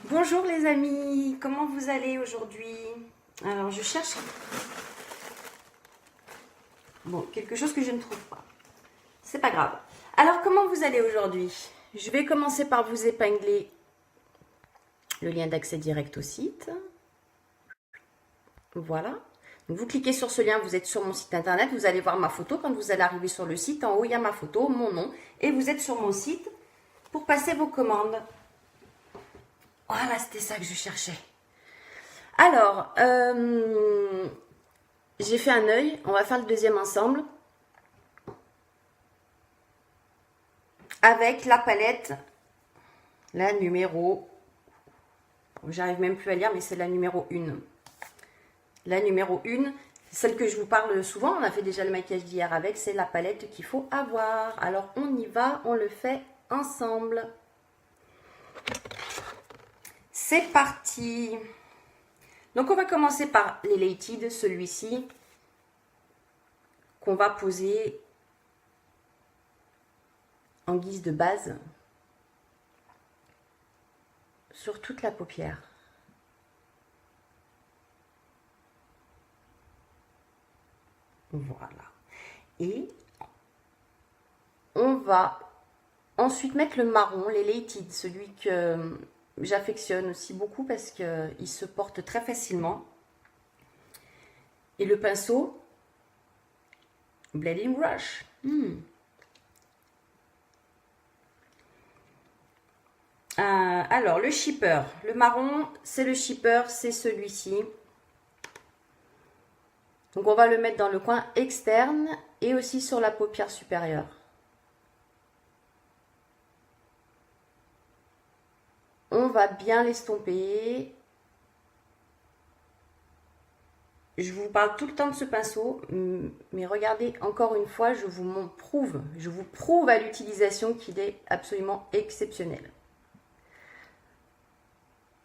Bonjour les amis, comment vous allez aujourd'hui? Alors je cherche quelque chose que je ne trouve pas. C'est pas grave. Alors comment vous allez aujourd'hui? Je vais commencer par vous épingler le lien d'accès direct au site. Voilà. Donc, vous cliquez sur ce lien, vous êtes sur mon site internet, vous allez voir ma photo. Quand vous allez arriver sur le site, en haut il y a ma photo, mon nom, et vous êtes sur mon site pour passer vos commandes. Voilà, c'était ça que je cherchais. Alors, j'ai fait un œil, on va faire le deuxième ensemble. Avec la palette, la numéro, j'arrive même plus à lire, mais c'est la numéro 1. La numéro 1, celle que je vous parle souvent, on a fait déjà le maquillage d'hier avec, c'est la palette qu'il faut avoir. Alors on y va, on le fait ensemble. C'est parti. Donc on va commencer par l'Elated, celui-ci, qu'on va poser en guise de base sur toute la paupière. Voilà. Et on va ensuite mettre le marron, l'Elated, celui que j'affectionne aussi beaucoup parce qu'il se porte très facilement. Et le pinceau, Blending Brush. Alors, le shipper. Le marron, c'est le shipper, c'est celui-ci. Donc, on va le mettre dans le coin externe et aussi sur la paupière supérieure. On va bien l'estomper. Je vous parle tout le temps de ce pinceau, mais regardez, encore une fois, je vous prouve à l'utilisation qu'il est absolument exceptionnel.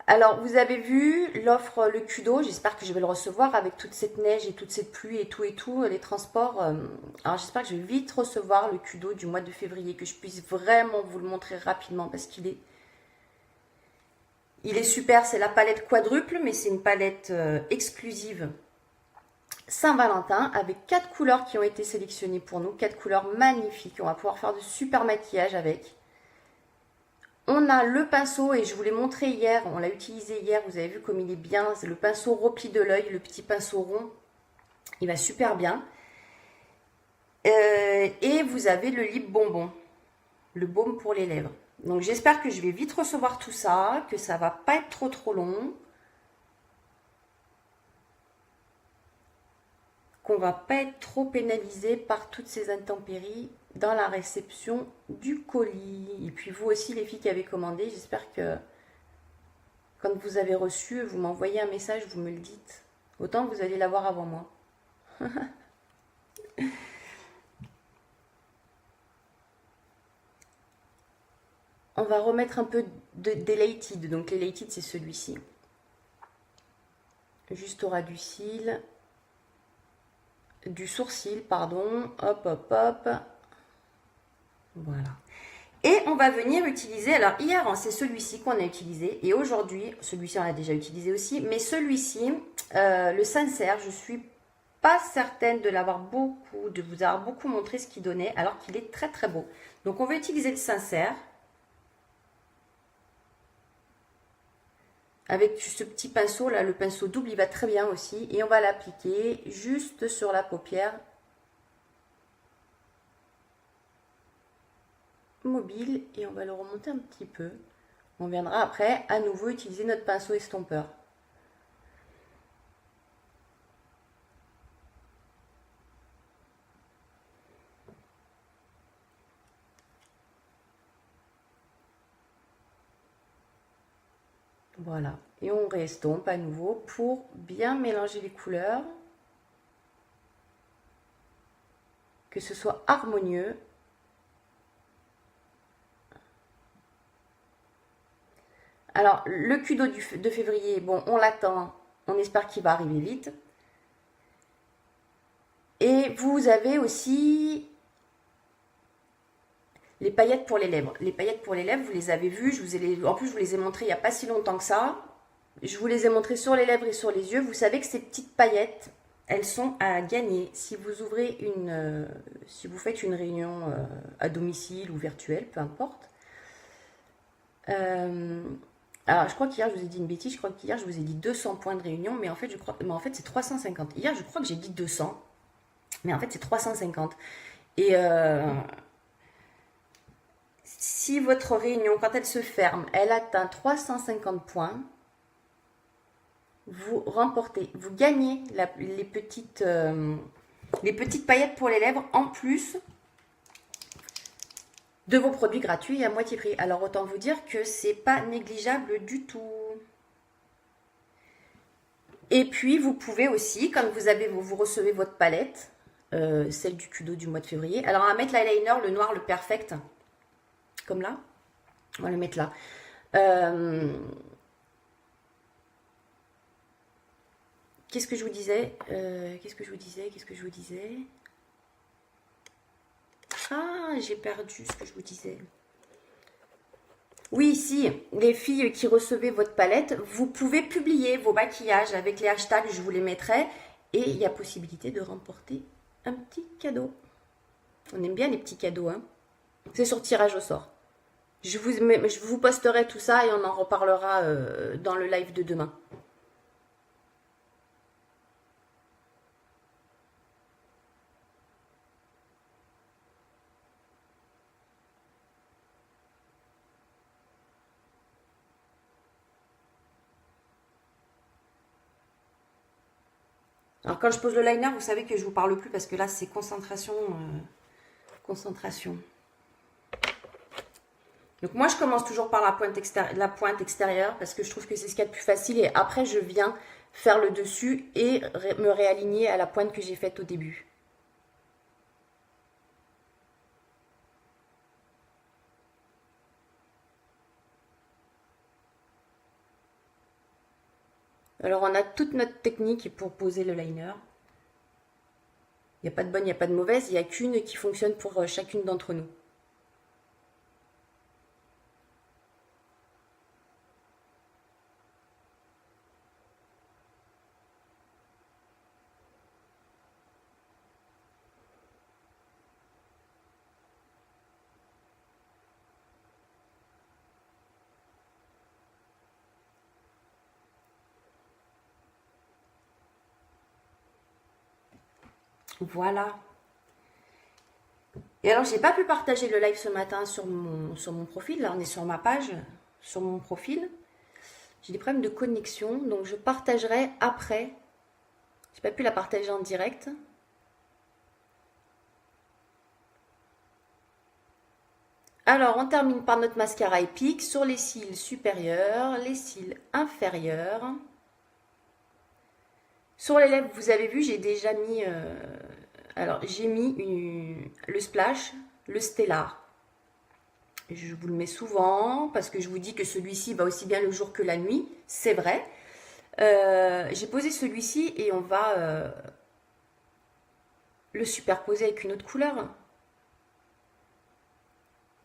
Alors, vous avez vu l'offre Le Cudo, j'espère que je vais le recevoir avec toute cette neige et toute cette pluie et tout, les transports. Alors, j'espère que je vais vite recevoir le Cudo du mois de février, que je puisse vraiment vous le montrer rapidement parce qu'il est super. C'est la palette quadruple, mais c'est une palette exclusive Saint-Valentin avec 4 couleurs qui ont été sélectionnées pour nous, 4 couleurs magnifiques. On va pouvoir faire de super maquillage avec. On a le pinceau et je vous l'ai montré hier, on l'a utilisé hier, vous avez vu comme il est bien, c'est le pinceau repli de l'œil, le petit pinceau rond, il va super bien. Et vous avez le lip bonbon, le baume pour les lèvres. Donc j'espère que je vais vite recevoir tout ça, que ça va pas être trop long. Qu'on va pas être trop pénalisé par toutes ces intempéries dans la réception du colis. Et puis vous aussi les filles qui avez commandé, j'espère que quand vous avez reçu, vous m'envoyez un message, vous me le dites. Autant vous allez l'avoir avant moi. On va remettre un peu d'Elated. Donc l'Elated c'est celui-ci. Juste au ras du cil. Du sourcil, pardon. Hop, hop, hop. Voilà. Et on va venir utiliser, alors hier c'est celui-ci qu'on a utilisé et aujourd'hui, celui-ci on l'a déjà utilisé aussi, mais celui-ci, le sincère, je suis pas certaine de vous avoir beaucoup montré ce qu'il donnait alors qu'il est très très beau. Donc on va utiliser le sincère avec ce petit pinceau là, le pinceau double il va très bien aussi et on va l'appliquer juste sur la paupière mobile et on va le remonter un petit peu. On viendra après à nouveau utiliser notre pinceau estompeur. Voilà, et on réestompe à nouveau pour bien mélanger les couleurs, que ce soit harmonieux. Alors, le Cudo de février, bon, on l'attend, on espère qu'il va arriver vite. Et vous avez aussi Les paillettes pour les lèvres. Les paillettes pour les lèvres, vous les avez vues. En plus, je vous les ai montrées il n'y a pas si longtemps que ça. Je vous les ai montrées sur les lèvres et sur les yeux. Vous savez que ces petites paillettes, elles sont à gagner. Si vous ouvrez si vous faites une réunion à domicile ou virtuelle, peu importe. Alors, je crois qu'hier, je vous ai dit une bêtise. Je crois qu'hier, je vous ai dit 200 points de réunion. Mais en fait, c'est 350. Hier, je crois que j'ai dit 200. Mais en fait, c'est 350. Et si votre réunion, quand elle se ferme, elle atteint 350 points, vous remportez, vous gagnez les petites paillettes pour les lèvres en plus de vos produits gratuits à moitié prix. Alors autant vous dire que c'est pas négligeable du tout. Et puis vous pouvez aussi, quand vous recevez votre palette, celle du Kudo du mois de février. Alors on va mettre l'eyeliner, le noir, le perfect, comme là. On va le mettre là. Qu'est-ce que je vous disais Qu'est-ce que je vous disais Ah, j'ai perdu ce que je vous disais. Oui, si, les filles qui recevaient votre palette, vous pouvez publier vos maquillages avec les hashtags, je vous les mettrai. Et il y a possibilité de remporter un petit cadeau. On aime bien les petits cadeaux, hein. C'est sur tirage au sort. Je vous posterai tout ça et on en reparlera dans le live de demain. Alors quand je pose le liner, vous savez que je vous parle plus parce que là c'est concentration. Concentration. Donc moi je commence toujours par la pointe extérieure parce que je trouve que c'est ce qu'il y a de plus facile et après je viens faire le dessus et me réaligner à la pointe que j'ai faite au début. Alors on a toute notre technique pour poser le liner. Il n'y a pas de bonne, il n'y a pas de mauvaise, il n'y a qu'une qui fonctionne pour chacune d'entre nous. Voilà. Et alors, j'ai pas pu partager le live ce matin sur mon profil. Là, on est sur ma page, sur mon profil. J'ai des problèmes de connexion, donc je partagerai après. J'ai pas pu la partager en direct. Alors, on termine par notre mascara épique sur les cils supérieurs, les cils inférieurs. Sur les lèvres, vous avez vu, j'ai déjà mis... alors, j'ai mis le splash, le stellar. Je vous le mets souvent parce que je vous dis que celui-ci va aussi bien le jour que la nuit. C'est vrai. J'ai posé celui-ci et on va le superposer avec une autre couleur.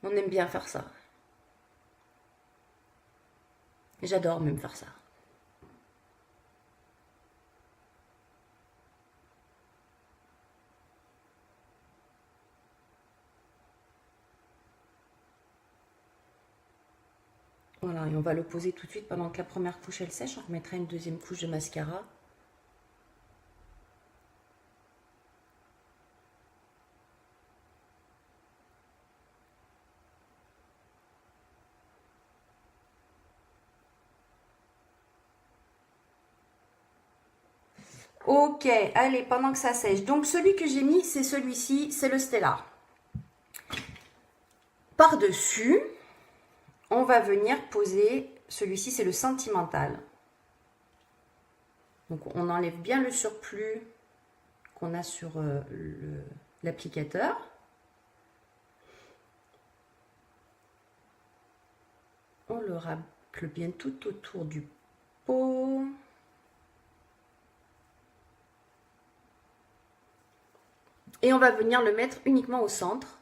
On aime bien faire ça. J'adore même faire ça. Voilà, et on va le poser tout de suite pendant que la première couche elle sèche. On remettra une deuxième couche de mascara. Ok, allez, pendant que ça sèche. Donc celui que j'ai mis, c'est celui-ci, c'est le Stellar. Par-dessus, on va venir poser, celui-ci c'est le Sentimental. Donc on enlève bien le surplus qu'on a sur l'applicateur. On le racle bien tout autour du pot. Et on va venir le mettre uniquement au centre.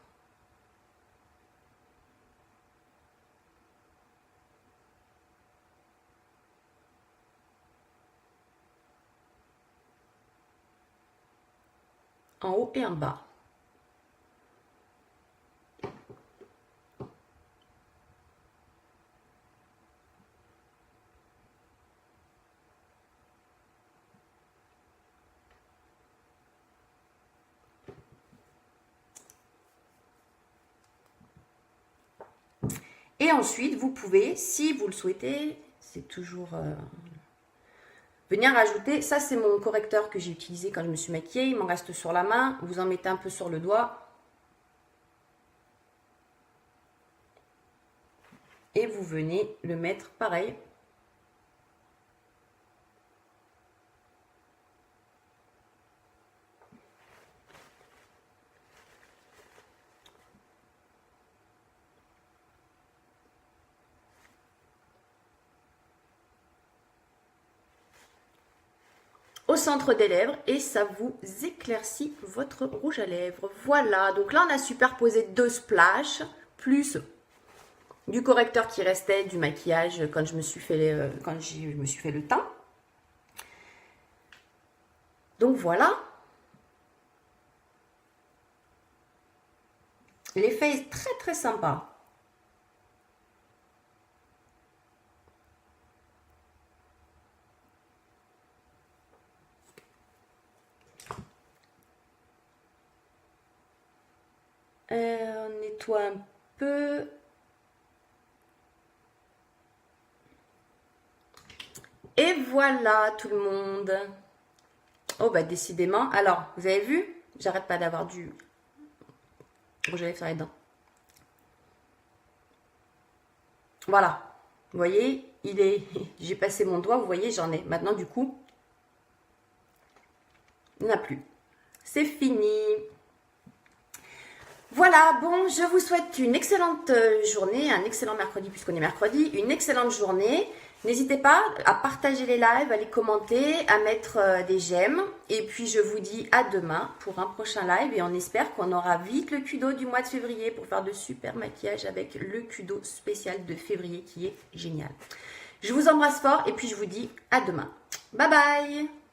en haut et en bas. Et ensuite, vous pouvez, si vous le souhaitez, c'est toujours... venir rajouter, ça c'est mon correcteur que j'ai utilisé quand je me suis maquillée, il m'en reste sur la main, vous en mettez un peu sur le doigt. Et vous venez le mettre pareil. Au centre des lèvres et ça vous éclaircit votre rouge à lèvres. Voilà, donc là on a superposé 2 splashes plus du correcteur qui restait du maquillage quand je me suis fait le teint. Donc voilà. L'effet est très très sympa. On nettoie un peu. Et voilà tout le monde. Oh bah décidément. Alors, vous avez vu, j'arrête pas d'avoir du rouge à lèvres sur les dents. Voilà. Vous voyez, j'ai passé mon doigt, vous voyez, j'en ai. Maintenant, du coup, il n'y en a plus. C'est fini. Voilà, bon, je vous souhaite une excellente journée, un excellent mercredi puisqu'on est mercredi, une excellente journée. N'hésitez pas à partager les lives, à les commenter, à mettre des j'aime. Et puis je vous dis à demain pour un prochain live et on espère qu'on aura vite le Kudo du mois de février pour faire de super maquillage avec le Kudo spécial de février qui est génial. Je vous embrasse fort et puis je vous dis à demain. Bye bye!